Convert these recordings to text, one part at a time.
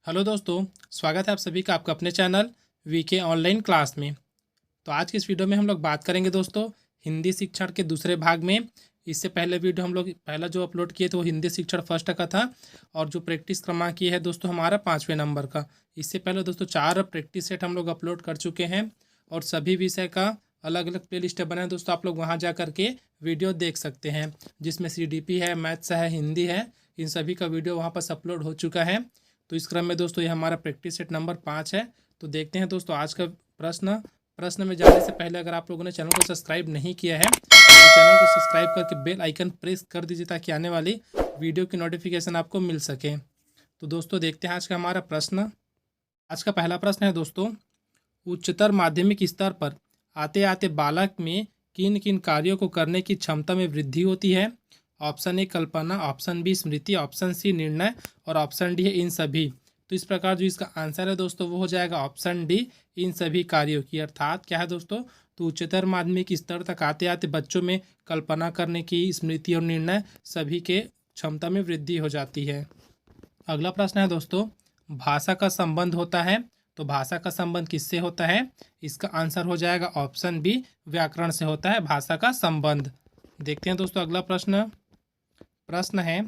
Hello दोस्तों, स्वागत है आप सभी का आपका अपने चैनल वीके ऑनलाइन क्लास में। तो आज की इस वीडियो में हम लोग बात करेंगे दोस्तों हिंदी शिक्षण के दूसरे भाग में। इससे पहले वीडियो हम लोग पहला जो अपलोड किए थे वो हिंदी शिक्षण फर्स्ट का था, और जो प्रैक्टिस क्रमांक ये है दोस्तों हमारा 5वें नंबर का। इससे पहले दोस्तों 4 प्रैक्टिस सेट हम लोग अपलोड कर चुके हैं, और सभी विषय का अलग अलग प्ले लिस्ट बना है दोस्तों। आप लोग वहाँ जा करके वीडियो देख सकते हैं, जिसमें CDP है, मैथ्स है, हिंदी है, इन सभी का वीडियो वहाँ पर अपलोड हो चुका है। तो इस क्रम में दोस्तों ये हमारा प्रैक्टिस सेट नंबर 5 है। तो देखते हैं दोस्तों आज का प्रश्न में जाने से पहले अगर आप लोगों ने चैनल को सब्सक्राइब नहीं किया है तो चैनल को सब्सक्राइब करके बेल आइकन प्रेस कर दीजिए, ताकि आने वाली वीडियो की नोटिफिकेशन आपको मिल सके। तो दोस्तों देखते हैं आज का हमारा प्रश्न। आज का पहला प्रश्न है दोस्तों, उच्चतर माध्यमिक स्तर पर आते आते बालक में किन किन कार्यों को करने की क्षमता में वृद्धि होती है? ऑप्शन ए कल्पना, ऑप्शन बी स्मृति, ऑप्शन सी निर्णय, और ऑप्शन डी है इन सभी। तो इस प्रकार जो इसका आंसर है दोस्तों वो हो जाएगा ऑप्शन डी, इन सभी कार्यों की। अर्थात क्या है दोस्तों, तो उच्चतर माध्यमिक स्तर तक आते आते बच्चों में कल्पना करने की, स्मृति और निर्णय सभी के क्षमता में वृद्धि हो जाती है। अगला प्रश्न है दोस्तों, भाषा का संबंध होता है। तो भाषा का संबंध किससे होता है? इसका आंसर हो जाएगा ऑप्शन बी, व्याकरण से होता है भाषा का संबंध। देखते हैं दोस्तों अगला प्रश्न है,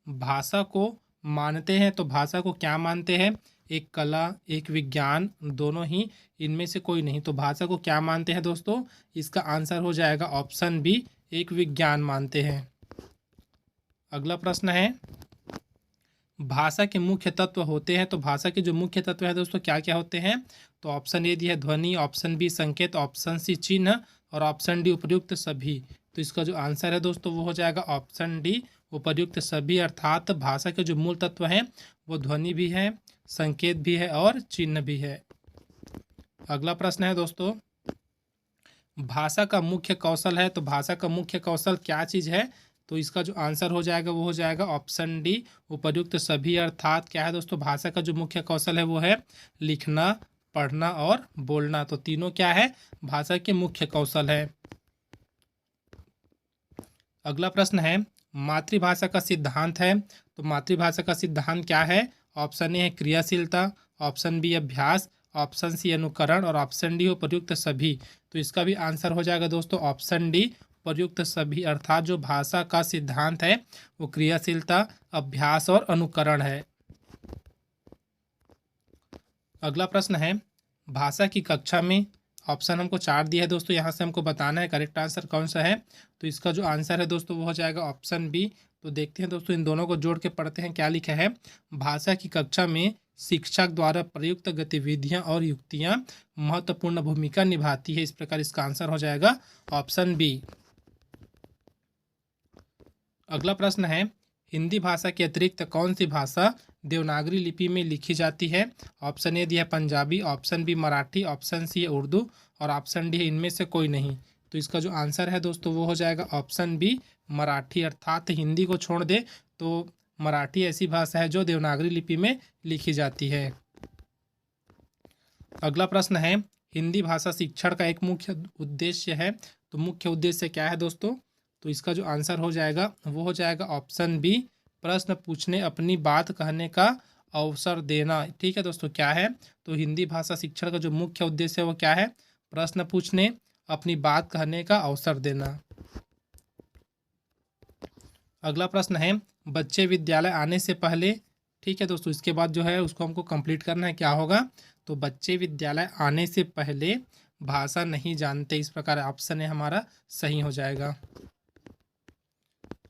भाषा को मानते हैं तो भाषा को क्या मानते हैं? एक कला, एक विज्ञान, दोनों ही, इनमें से कोई नहीं। तो भाषा को क्या मानते हैं दोस्तों? इसका आंसर हो जाएगा ऑप्शन बी, एक विज्ञान मानते हैं। अगला प्रश्न है, भाषा के मुख्य तत्व होते हैं। तो भाषा के जो मुख्य तत्व है दोस्तों क्या क्या होते हैं? तो ऑप्शन ए दिया है ध्वनि, ऑप्शन बी संकेत, ऑप्शन सी चिन्ह, और ऑप्शन डी उपर्युक्त सभी। तो इसका जो आंसर है दोस्तों वो हो जाएगा ऑप्शन डी, उपर्युक्त सभी। अर्थात भाषा के जो मूल तत्व हैं वो ध्वनि भी है, संकेत भी है और चिन्ह भी है। अगला प्रश्न है दोस्तों, भाषा का मुख्य कौशल है। तो भाषा का मुख्य कौशल क्या चीज़ है? तो इसका जो आंसर हो जाएगा वो हो जाएगा ऑप्शन डी, उपर्युक्त सभी। अर्थात क्या है दोस्तों, भाषा का जो मुख्य कौशल है वो है लिखना, पढ़ना और बोलना। तो तीनों क्या है, भाषा के मुख्य कौशल है। अगला प्रश्न है, मातृभाषा का सिद्धांत है। तो मातृभाषा का सिद्धांत क्या है? ऑप्शन ए है क्रियाशीलता, ऑप्शन बी अभ्यास, ऑप्शन सी अनुकरण, और ऑप्शन डी उपर्युक्त सभी। तो इसका भी आंसर हो जाएगा दोस्तों ऑप्शन डी, उपर्युक्त सभी। अर्थात जो भाषा का सिद्धांत है वो क्रियाशीलता, अभ्यास और अनुकरण है। अगला प्रश्न है, भाषा की कक्षा में, ऑप्शन हमको 4 दिया है दोस्तों, यहाँ से हमको बताना है करेक्ट आंसर कौन सा है। तो इसका जो आंसर है दोस्तों वो हो जाएगा ऑप्शन बी। तो देखते हैं दोस्तों इन दोनों को जोड़ के पढ़ते हैं क्या लिखा है। भाषा की कक्षा में शिक्षक द्वारा प्रयुक्त गतिविधियां और युक्तियां महत्वपूर्ण भूमिका निभाती है। इस प्रकार इसका आंसर हो जाएगा ऑप्शन बी। अगला प्रश्न है, हिंदी भाषा के अतिरिक्त कौन सी भाषा देवनागरी लिपि में लिखी जाती है? ऑप्शन ए दिया है Punjabi, option B Marathi, option C है उर्दू, और ऑप्शन डी है इनमें से कोई नहीं। तो इसका जो आंसर है दोस्तों वो हो जाएगा ऑप्शन बी, मराठी। अर्थात हिंदी को छोड़ दे तो मराठी ऐसी भाषा है जो देवनागरी लिपि में लिखी जाती है। अगला प्रश्न है, हिंदी भाषा शिक्षण का एक मुख्य उद्देश्य है। तो मुख्य उद्देश्य क्या है दोस्तों? तो इसका जो आंसर हो जाएगा वो हो जाएगा ऑप्शन बी, प्रश्न पूछने, अपनी बात कहने का अवसर देना। ठीक है दोस्तों, क्या है? तो हिंदी भाषा शिक्षण का जो मुख्य उद्देश्य है वो क्या है? प्रश्न पूछने, अपनी बात कहने का अवसर देना। अगला प्रश्न है, बच्चे विद्यालय आने से पहले, ठीक है दोस्तों, इसके बाद जो है उसको हमको कंप्लीट करना है। क्या होगा? तो बच्चे विद्यालय आने से पहले भाषा नहीं जानते। इस प्रकार ऑप्शन है हमारा सही हो जाएगा।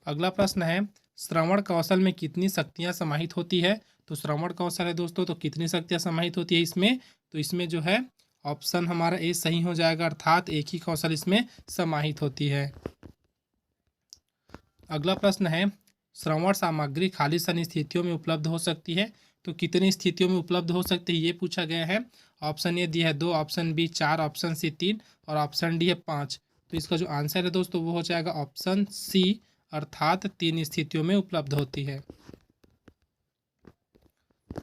अगला प्रश्न है, श्रवण कौशल में कितनी शक्तियाँ समाहित होती है? तो श्रवण कौशल है दोस्तों, तो कितनी शक्तियाँ समाहित होती है इसमें? तो इसमें जो है ऑप्शन हमारा ए सही हो जाएगा। अर्थात एक ही कौशल इसमें समाहित होती है। अगला प्रश्न है, श्रवण सामग्री खालिस्तान स्थितियों में उपलब्ध हो सकती है। तो कितनी स्थितियों में उपलब्ध हो सकती है ये पूछा गया है। ऑप्शन ए दिया है 2, ऑप्शन बी 4, ऑप्शन सी 3, और ऑप्शन डी है 5। तो इसका जो आंसर है दोस्तों वो हो जाएगा ऑप्शन सी, अर्थात 3 स्थितियों में उपलब्ध होती है।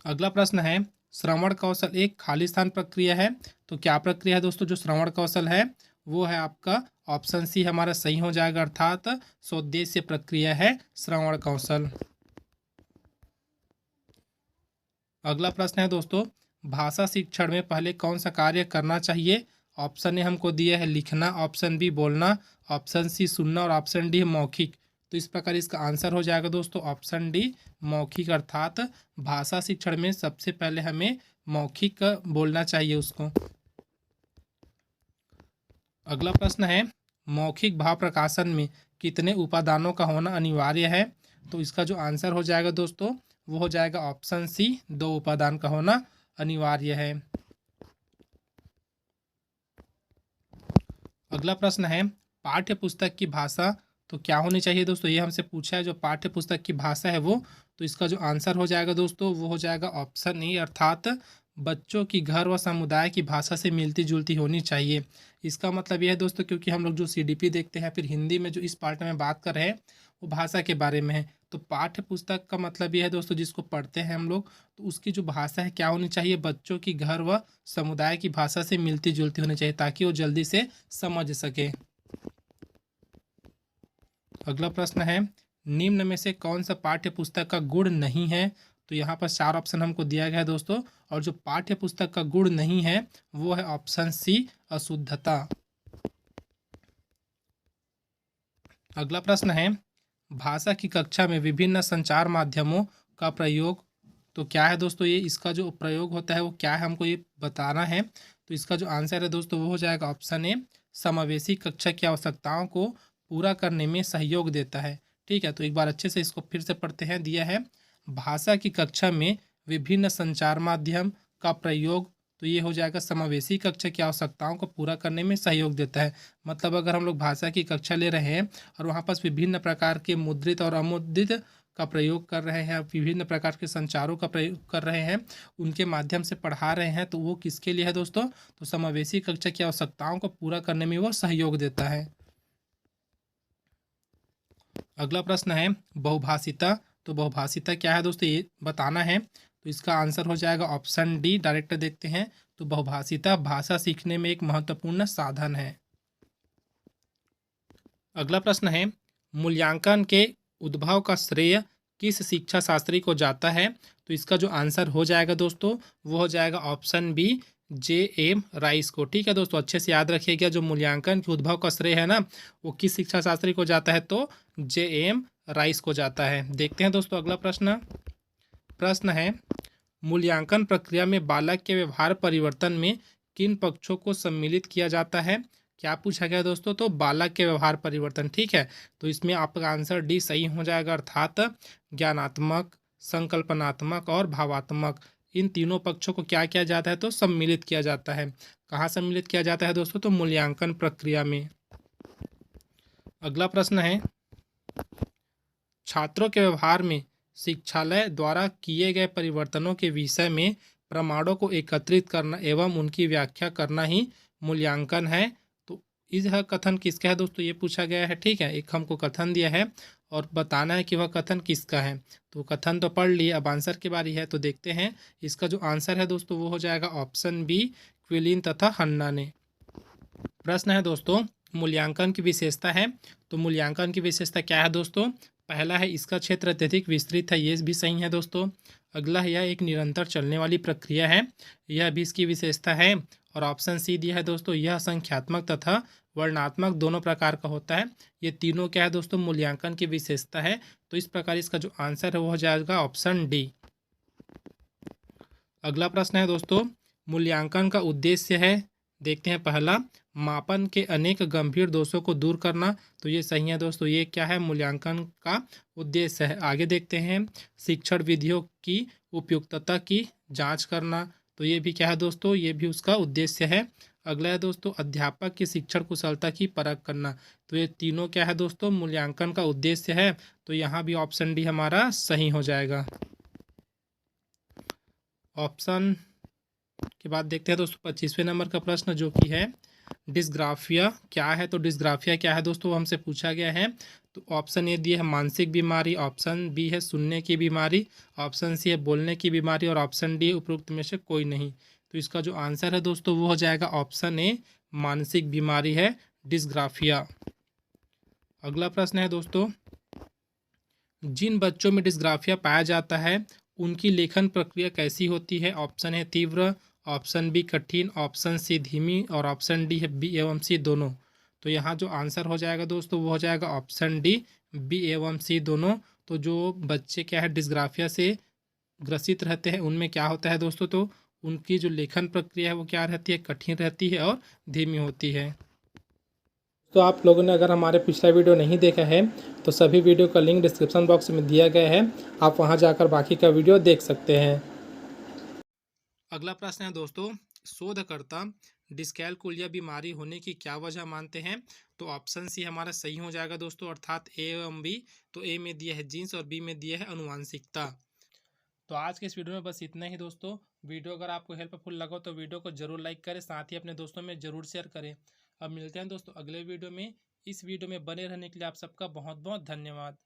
अगला प्रश्न है, श्रवण कौशल एक खालिस्तान प्रक्रिया है। तो क्या प्रक्रिया है दोस्तों जो श्रवण कौशल है? वो है आपका ऑप्शन सी हमारा सही हो जाएगा। अर्थात स्वोद्देश्य प्रक्रिया है श्रवण कौशल। अगला प्रश्न है दोस्तों, भाषा शिक्षण में पहले कौन सा कार्य करना चाहिए? ऑप्शन ए हमको दिया है लिखना, ऑप्शन बी बोलना, ऑप्शन सी सुनना और ऑप्शन डी है मौखिक। तो इस प्रकार इसका आंसर हो जाएगा दोस्तों ऑप्शन डी मौखिक, अर्थात भाषा शिक्षण में सबसे पहले हमें मौखिक बोलना चाहिए उसको। अगला प्रश्न है, मौखिक भाव प्रकाशन में कितने उपादानों का होना अनिवार्य है? तो इसका जो आंसर हो जाएगा दोस्तों वो हो जाएगा ऑप्शन सी 2 उपादान का होना अनिवार्य है। अगला प्रश्न है, पाठ्य पुस्तक की भाषा तो क्या होनी चाहिए दोस्तों? ये हमसे पूछा है जो पाठ्य पुस्तक की भाषा है वो। तो इसका जो आंसर हो जाएगा दोस्तों वो हो जाएगा ऑप्शन ए, अर्थात बच्चों की घर व समुदाय की भाषा से मिलती जुलती होनी चाहिए। इसका मतलब यह है दोस्तों, क्योंकि हम लोग जो सीडीपी देखते हैं फिर हिंदी में जो इस पार्ट में बात कर रहे हैं वो भाषा के बारे में है। तो पाठ्य पुस्तक का मतलब यह है दोस्तों जिसको पढ़ते हैं हम लोग, तो उसकी जो भाषा है क्या होनी चाहिए? बच्चों की घर व समुदाय की भाषा से मिलती जुलती होनी चाहिए ताकि वो जल्दी से समझ सके। अगला प्रश्न है, निम्न में से कौन सा पाठ्य पुस्तक का गुण नहीं है? तो यहाँ पर 4 ऑप्शन हमको दिया गया है दोस्तों, और जो पाठ्य पुस्तक का गुण नहीं है वो है ऑप्शन सी अशुद्धता। अगला प्रश्न है, भाषा की कक्षा में विभिन्न संचार माध्यमों का प्रयोग तो क्या है दोस्तों? ये इसका जो प्रयोग होता है वो क्या है हमको ये बताना है। तो इसका जो आंसर है दोस्तों वो हो जाएगा ऑप्शन ए समावेशी कक्षा की आवश्यकताओं को पूरा करने में सहयोग देता है। ठीक है, तो एक बार अच्छे से इसको फिर से पढ़ते हैं। दिया है भाषा की कक्षा में विभिन्न संचार माध्यम का प्रयोग, तो ये हो जाएगा समावेशी कक्षा की आवश्यकताओं को पूरा करने में सहयोग देता है। मतलब अगर हम लोग भाषा की कक्षा ले रहे हैं और वहाँ पास विभिन्न प्रकार के मुद्रित और अमुद्रित का प्रयोग कर रहे हैं, विभिन्न प्रकार के संचारों का प्रयोग कर रहे हैं, उनके माध्यम से पढ़ा रहे हैं, तो वो किसके लिए है दोस्तों? तो समावेशी कक्षा की आवश्यकताओं को पूरा करने में वो सहयोग देता है। अगला प्रश्न है, बहुभाषिता तो बहुभाषिता क्या है दोस्तों ये बताना है। तो इसका आंसर हो जाएगा ऑप्शन डी, डायरेक्ट देखते हैं। तो बहुभाषिता भाषा सीखने में एक महत्वपूर्ण साधन है। अगला प्रश्न है, मूल्यांकन के उद्भव का श्रेय किस शिक्षा शास्त्री को जाता है? तो इसका जो आंसर हो जाएगा दोस्तों वो हो जाएगा ऑप्शन बी जे.एम. राइस को। ठीक है दोस्तों, अच्छे से याद रखिएगा, जो मूल्यांकन के उद्भव का श्रेय है ना वो किस शिक्षा शास्त्री को जाता है? तो जे.एम. राइस को जाता है। देखते हैं दोस्तों अगला प्रश्न है, मूल्यांकन प्रक्रिया में बालक के व्यवहार परिवर्तन में किन पक्षों को सम्मिलित किया जाता है? क्या पूछा गया दोस्तों? तो बालक के व्यवहार परिवर्तन। ठीक है, तो इसमें आपका आंसर डी सही हो जाएगा, अर्थात ज्ञानात्मक, संकल्पनात्मक और भावात्मक, इन तीनों पक्षों को क्या किया जाता है? तो सम्मिलित किया जाता है। कहाँ सम्मिलित किया जाता है दोस्तों? तो मूल्यांकन प्रक्रिया में। अगला प्रश्न है, छात्रों के व्यवहार में शिक्षालय द्वारा किए गए परिवर्तनों के विषय में प्रमाणों को एकत्रित करना एवं उनकी व्याख्या करना ही मूल्यांकन है। तो यह कथन किसका है दोस्तों? ये पूछा गया है। ठीक है, एक हमको कथन दिया है और बताना है कि वह कथन किसका है। तो कथन तो पढ़ लिए, अब आंसर की बारी है। तो देखते हैं इसका जो आंसर है दोस्तों वो हो जाएगा ऑप्शन बी क्विलिन तथा हन्ना ने। प्रश्न है दोस्तों, मूल्यांकन की विशेषता है। तो मूल्यांकन की विशेषता क्या है दोस्तों? पहला है इसका क्षेत्र अत्यधिक विस्तृत है, ये भी सही है दोस्तों। अगला है यह एक निरंतर चलने वाली प्रक्रिया है, यह भी इसकी विशेषता है। और ऑप्शन सी दिया है दोस्तों, यह संख्यात्मक तथा वर्णात्मक दोनों प्रकार का होता है। ये तीनों क्या है दोस्तों? मूल्यांकन की विशेषता है। तो इस प्रकार इसका जो आंसर है वो हो जाएगा ऑप्शन डी। अगला प्रश्न है दोस्तों, मूल्यांकन का उद्देश्य है। देखते हैं पहला, मापन के अनेक गंभीर दोषों को दूर करना। तो ये सही है दोस्तों, ये क्या है? मूल्यांकन का उद्देश्य है। आगे देखते हैं, शिक्षण विधियों की उपयुक्तता की जांच करना। तो ये भी क्या है दोस्तों? ये भी उसका उद्देश्य है। अगला है दोस्तों, अध्यापक की शिक्षण कुशलता की परख करना। तो ये तीनों क्या है दोस्तों? मूल्यांकन का उद्देश्य है। तो यहाँ भी ऑप्शन डी हमारा सही हो जाएगा। ऑप्शन के बाद देखते हैं दोस्तों 25वें नंबर का प्रश्न जो कि है डिस्ग्राफिया क्या है? तो डिस्ग्राफिया क्या है दोस्तों हमसे पूछा गया है। तो ऑप्शन ए दिए है मानसिक बीमारी, ऑप्शन बी है सुनने की बीमारी, ऑप्शन सी है बोलने की बीमारी और ऑप्शन डी उपरोक्त में से कोई नहीं। तो इसका जो आंसर है दोस्तों वो हो जाएगा ऑप्शन ए मानसिक बीमारी है डिस्ग्राफिया। अगला प्रश्न है दोस्तों, जिन बच्चों में डिस्ग्राफिया पाया जाता है उनकी लेखन प्रक्रिया कैसी होती है? ऑप्शन है तीव्र, ऑप्शन बी कठिन, ऑप्शन सी धीमी और ऑप्शन डी है बी एवं सी दोनों। तो यहाँ जो आंसर हो जाएगा दोस्तों वो हो जाएगा ऑप्शन डी, बी एवं सी दोनों। तो जो बच्चे क्या है डिस्ग्राफिया से ग्रसित रहते हैं उनमें क्या होता है दोस्तों, तो उनकी जो लेखन प्रक्रिया है वो क्या रहती है? कठिन रहती है और धीमी होती है। तो आप लोगों ने अगर हमारे पिछला वीडियो नहीं देखा है तो सभी वीडियो का लिंक डिस्क्रिप्शन बॉक्स में दिया गया है, आप वहां जाकर बाकी का वीडियो देख सकते हैं। अगला प्रश्न है दोस्तों, शोधकर्ता डिस्कैलकुलिया बीमारी होने की क्या वजह मानते हैं? तो ऑप्शन सी हमारा सही हो जाएगा दोस्तों, अर्थात ए एवं बी। तो ए में दिया है जीन्स और बी में दिया है अनुवांशिकता। तो आज के इस वीडियो में बस इतना ही दोस्तों। वीडियो अगर आपको हेल्पफुल लगा तो वीडियो को जरूर लाइक करें, साथ ही अपने दोस्तों में जरूर शेयर करें। अब मिलते हैं दोस्तों अगले वीडियो में। इस वीडियो में बने रहने के लिए आप सबका बहुत बहुत धन्यवाद।